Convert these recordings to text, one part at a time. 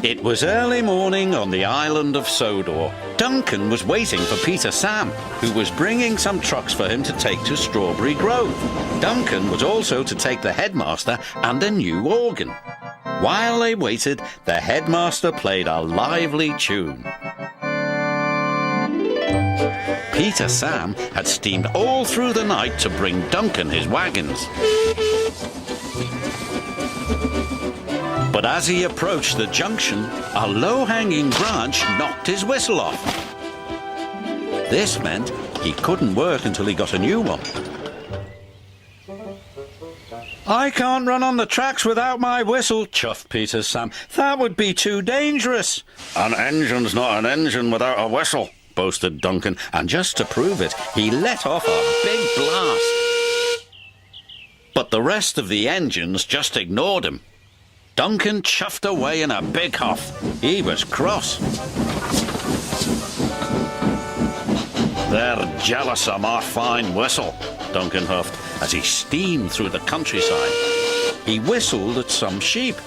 It was early morning on the island of Sodor. Duncan was waiting for Peter Sam, who was bringing some trucks for him to take to Strawberry Grove. Duncan was also to take the headmaster and a new organ. While they waited, the headmaster played a lively tune. Peter Sam had steamed all through the night to bring Duncan his wagons. But as he approached the junction, a low-hanging branch knocked his whistle off. This meant he couldn't work until he got a new one. "I can't run on the tracks without my whistle," chuffed Peter Sam. "That would be too dangerous." "An engine's not an engine without a whistle," boasted Duncan, and just to prove it, he let off a big blast. But the rest of the engines just ignored him. Duncan chuffed away in a big huff. He was cross. "They're jealous of my fine whistle," Duncan huffed as he steamed through the countryside. He whistled at some sheep,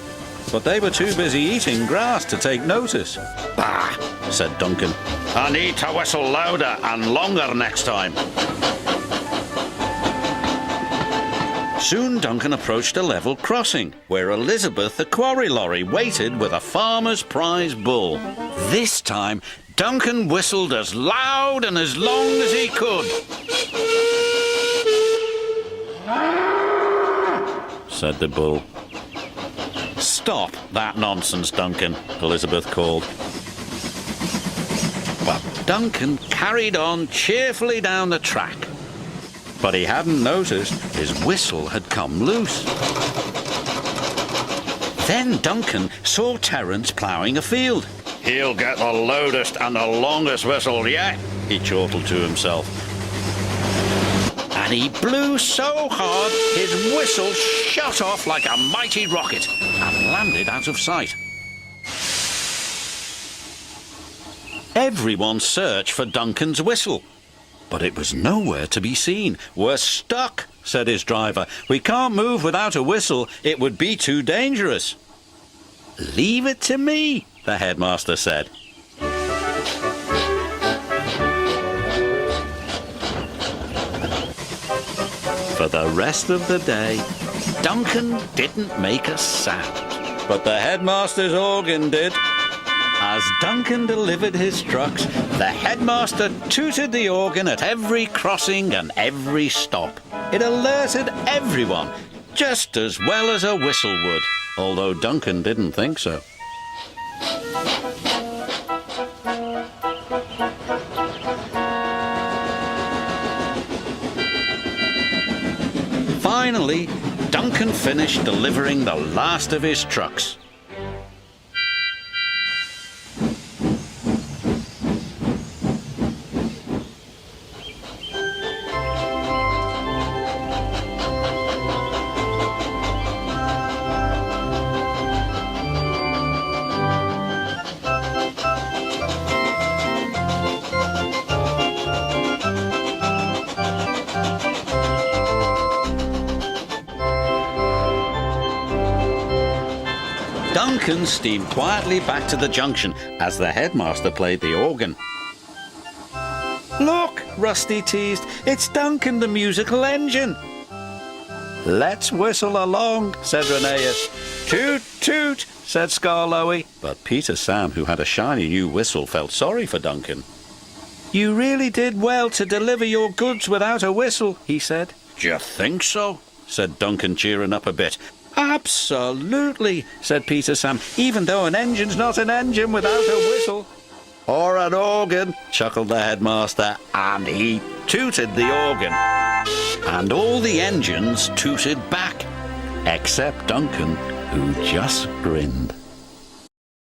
but they were too busy eating grass to take notice. "Bah," said Duncan. "I need to whistle louder and longer next time." Soon Duncan approached a level crossing, where Elizabeth the quarry lorry waited with a farmer's prize bull. This time, Duncan whistled as loud and as long as he could. Said the bull. "Stop that nonsense, Duncan," Elizabeth called. But Duncan carried on cheerfully down the track. But he hadn't noticed his whistle had come loose. Then Duncan saw Terence ploughing a field. "He'll get the loudest and the longest whistle yet," he chortled to himself. And he blew so hard his whistle shot off like a mighty rocket and landed out of sight. Everyone searched for Duncan's whistle, but it was nowhere to be seen. "We're stuck," said his driver. "We can't move without a whistle. It would be too dangerous." "Leave it to me," the headmaster said. For the rest of the day, Duncan didn't make a sound, but the headmaster's organ did. As Duncan delivered his trucks, the headmaster tooted the organ at every crossing and every stop. It alerted everyone, just as well as a whistle would, although Duncan didn't think so. Finally, Duncan finished delivering the last of his trucks. Duncan steamed quietly back to the junction as the headmaster played the organ. "Look," Rusty teased, "it's Duncan the musical engine." "Let's whistle along," said Rheneas. "Toot, toot," said Skarloey. But Peter Sam, who had a shiny new whistle, felt sorry for Duncan. "You really did well to deliver your goods without a whistle," he said. "D'you think so?" said Duncan, cheering up a bit. "Absolutely," said Peter Sam, "even though an engine's not an engine without a whistle." "Or an organ," chuckled the headmaster, and he tooted the organ. And all the engines tooted back, except Duncan, who just grinned.